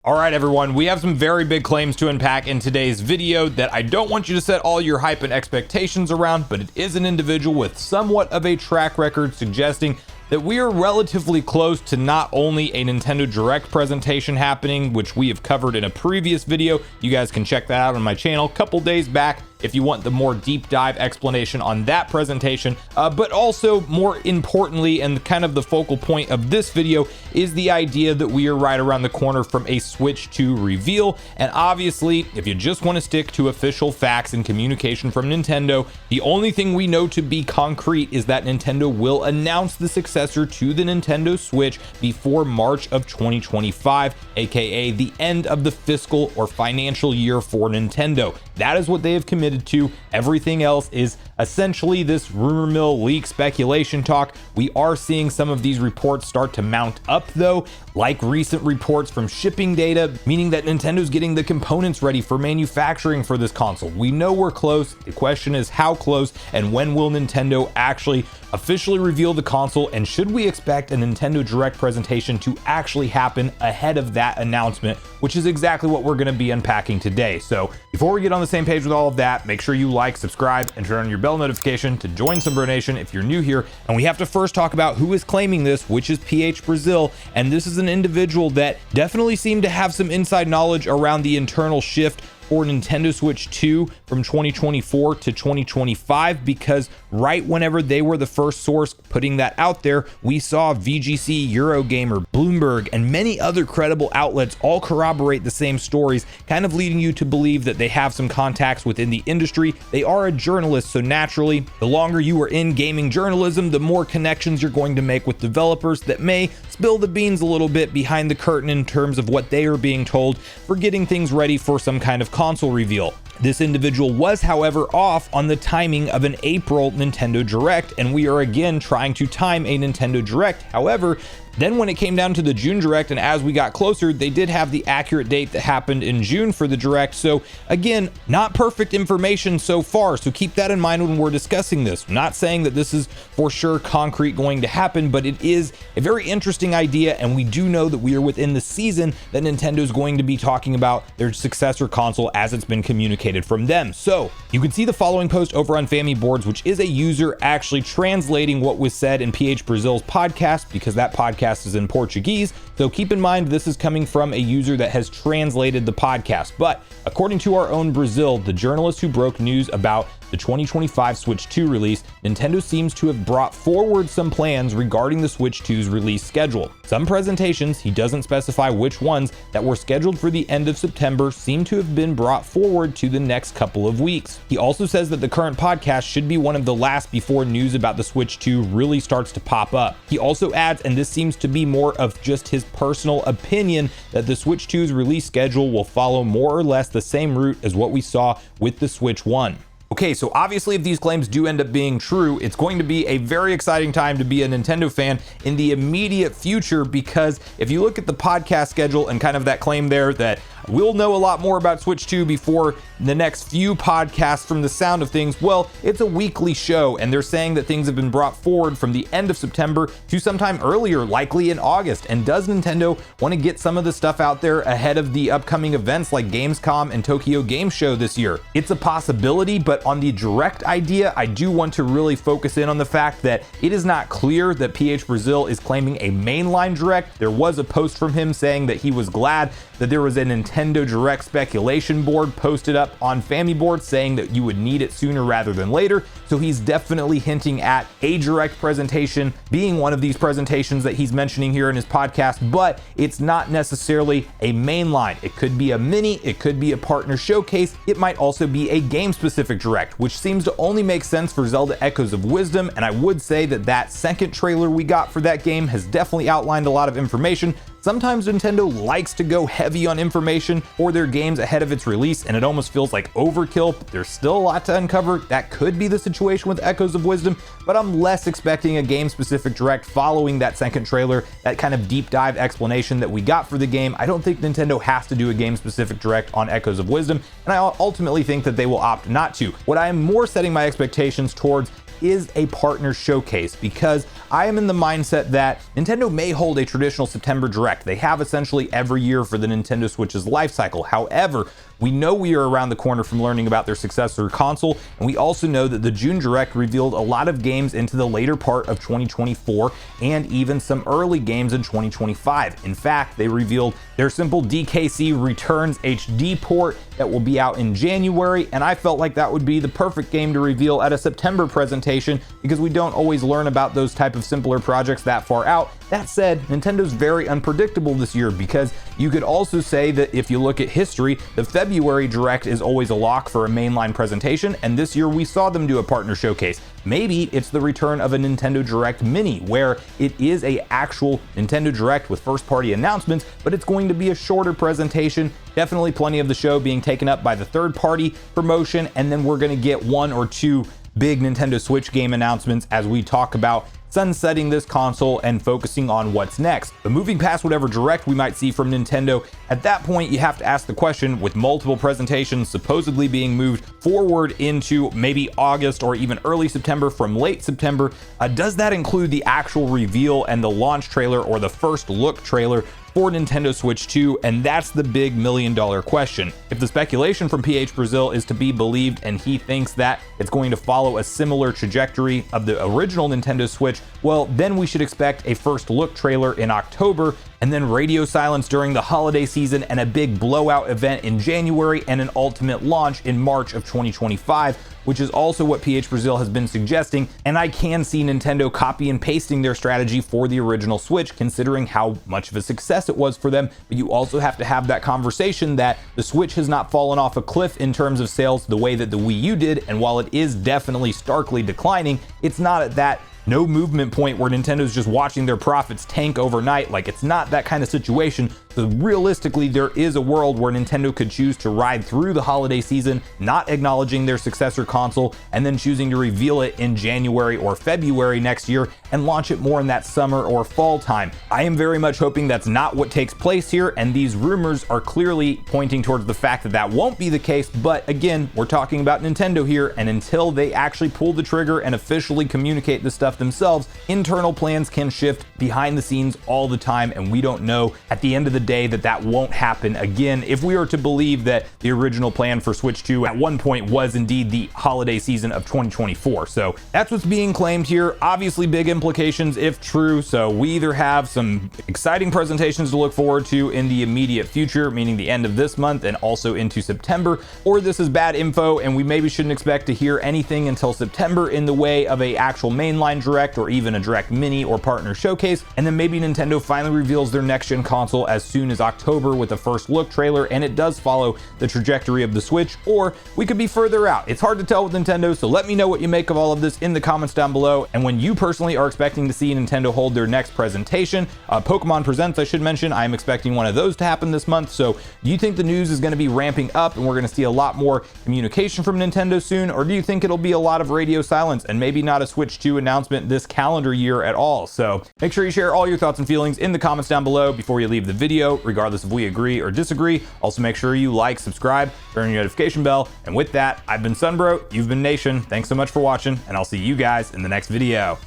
All right, everyone, we have some very big claims to unpack in today's video that I don't want you to set all your hype and expectations around, but it is an individual with somewhat of a track record suggesting that we are relatively close to not only a Nintendo Direct presentation happening, which we have covered in a previous video. You guys can check that out on my channel a couple days back if you want the more deep dive explanation on that presentation, but also more importantly, and kind of the focal point of this video, is the idea that we are right around the corner from a Switch 2 reveal. And obviously, if you just want to stick to official facts and communication from Nintendo, the only thing we know to be concrete is that Nintendo will announce the successor to the Nintendo Switch before March of 2025, aka the end of the fiscal or financial year for Nintendo. That is what they have committed to. Everything else is essentially this rumor mill, leak, speculation talk. We are seeing some of these reports start to mount up though, like recent reports from shipping data, meaning that Nintendo's getting the components ready for manufacturing for this console. We know we're close. The question is how close, and when will Nintendo actually officially reveal the console, and should we expect a Nintendo Direct presentation to actually happen ahead of that announcement, which is exactly what we're going to be unpacking today. So before we get on the same page with all of that, make sure you like, subscribe, and turn on your bell notification to join Sunbro Nation if you're new here. And we have to first talk about who is claiming this, which is PH Brazil. And this is an individual that definitely seemed to have some inside knowledge around the internal shift for Nintendo Switch 2 from 2024 to 2025, because right whenever they were the first source putting that out there, we saw VGC, Eurogamer, Bloomberg, and many other credible outlets all corroborate the same stories, kind of leading you to believe that they have some contacts within the industry. They are a journalist, so naturally, the longer you are in gaming journalism, the more connections you're going to make with developers that may spill the beans a little bit behind the curtain in terms of what they are being told for getting things ready for some kind of console reveal. This individual was, however, off on the timing of an April Nintendo Direct, and we are again trying to time a Nintendo Direct. However, then when it came down to the June Direct, and as we got closer, they did have the accurate date that happened in June for the Direct. So again, not perfect information so far, so keep that in mind when we're discussing this. I'm not saying that this is for sure concrete going to happen, but it is a very interesting idea, and we do know that we are within the season that Nintendo is going to be talking about their successor console as it's been communicated from them. So you can see the following post over on Family Boards, which is a user actually translating what was said in PH Brazil's podcast, because that podcast is in Portuguese. So keep in mind, this is coming from a user that has translated the podcast. But according to our own Brazil, the journalist who broke news about the 2025 Switch 2 release, Nintendo seems to have brought forward some plans regarding the Switch 2's release schedule. Some presentations, he doesn't specify which ones, that were scheduled for the end of September seem to have been brought forward to the next couple of weeks. He also says that the current podcast should be one of the last before news about the Switch 2 really starts to pop up. He also adds, and this seems to be more of just his personal opinion, that the Switch 2's release schedule will follow more or less the same route as what we saw with the Switch 1. Okay, so obviously if these claims do end up being true, it's going to be a very exciting time to be a Nintendo fan in the immediate future, because if you look at the podcast schedule and kind of that claim there that we'll know a lot more about Switch 2 before the next few podcasts from the sound of things, well, it's a weekly show, and they're saying that things have been brought forward from the end of September to sometime earlier, likely in August. And does Nintendo want to get some of the stuff out there ahead of the upcoming events like Gamescom and Tokyo Game Show this year? It's a possibility, but on the Direct idea, I do want to really focus in on the fact that it is not clear that PH Brazil is claiming a mainline Direct. There was a post from him saying that he was glad that there was a Nintendo Direct speculation board posted up on Family Board saying that you would need it sooner rather than later. So he's definitely hinting at a Direct presentation being one of these presentations that he's mentioning here in his podcast, but it's not necessarily a mainline. It could be a mini, it could be a partner showcase, it might also be a game-specific Direct, which seems to only make sense for Zelda Echoes of Wisdom. And I would say that that second trailer we got for that game has definitely outlined a lot of information. Sometimes Nintendo likes to go heavy on information for their games ahead of its release, and it almost feels like overkill, but there's still a lot to uncover. That could be the situation with Echoes of Wisdom, but I'm less expecting a game-specific Direct following that second trailer, that kind of deep dive explanation that we got for the game. I don't think Nintendo has to do a game-specific Direct on Echoes of Wisdom, and I ultimately think that they will opt not to. What I am more setting my expectations towards is a partner showcase, because I am in the mindset that Nintendo may hold a traditional September Direct. They have essentially every year for the Nintendo Switch's life cycle. However, we know we are around the corner from learning about their successor console, and we also know that the June Direct revealed a lot of games into the later part of 2024 and even some early games in 2025. In fact, they revealed their simple DKC Returns HD port that will be out in January, and I felt like that would be the perfect game to reveal at a September presentation, because we don't always learn about those type of simpler projects that far out. That said, Nintendo's very unpredictable this year, because you could also say that if you look at history, the February Direct is always a lock for a mainline presentation, and this year we saw them do a partner showcase. Maybe it's the return of a Nintendo Direct Mini, where it is a actual Nintendo Direct with first-party announcements, but it's going to be a shorter presentation. Definitely plenty of the show being taken up by the third-party promotion, and then we're going to get 1 or 2 big Nintendo Switch game announcements as we talk about sunsetting this console and focusing on what's next. But moving past whatever Direct we might see from Nintendo, at that point you have to ask the question, with multiple presentations supposedly being moved forward into maybe August or even early September from late September, does that include the actual reveal and the launch trailer or the first look trailer for Nintendo Switch 2? And that's the big $1,000,000 question. If the speculation from PH Brazil is to be believed, and he thinks that it's going to follow a similar trajectory of the original Nintendo Switch, well, then we should expect a first look trailer in October, and then radio silence during the holiday season, and a big blowout event in January, and an ultimate launch in March of 2025, which is also what PH Brazil has been suggesting. And I can see Nintendo copy and pasting their strategy for the original Switch, considering how much of a success it was for them. But you also have to have that conversation that the Switch has not fallen off a cliff in terms of sales the way that the Wii U did, and while it is definitely starkly declining, it's not at that no movement point where Nintendo's just watching their profits tank overnight. Like, it's not that kind of situation. So realistically, there is a world where Nintendo could choose to ride through the holiday season, not acknowledging their successor console, and then choosing to reveal it in January or February next year and launch it more in that summer or fall time. I am very much hoping that's not what takes place here, and these rumors are clearly pointing towards the fact that that won't be the case. But again, we're talking about Nintendo here, and until they actually pull the trigger and officially communicate this stuff themselves, internal plans can shift behind the scenes all the time, and we don't know at the end of the day that that won't happen again, if we are to believe that the original plan for Switch 2 at one point was indeed the holiday season of 2024. So that's what's being claimed here. Obviously big implications if true, so we either have some exciting presentations to look forward to in the immediate future, meaning the end of this month and also into September, or this is bad info and we maybe shouldn't expect to hear anything until September in the way of a actual mainline Direct or even a Direct Mini or partner showcase, and then maybe Nintendo finally reveals their next-gen console as soon as October with a first look trailer, and it does follow the trajectory of the Switch, or we could be further out. It's hard to tell with Nintendo, so let me know what you make of all of this in the comments down below, and when you personally are expecting to see Nintendo hold their next presentation. Pokemon Presents, I should mention, I'm expecting one of those to happen this month. So do you think the news is going to be ramping up and we're going to see a lot more communication from Nintendo soon, or do you think it'll be a lot of radio silence and maybe not a Switch 2 announcement this calendar year at all? So make sure you share all your thoughts and feelings in the comments down below before you leave the video, regardless if we agree or disagree. Also make sure you like, subscribe, turn on your notification bell, and with that, I've been Sunbro, you've been Nation. Thanks so much for watching, and I'll see you guys in the next video.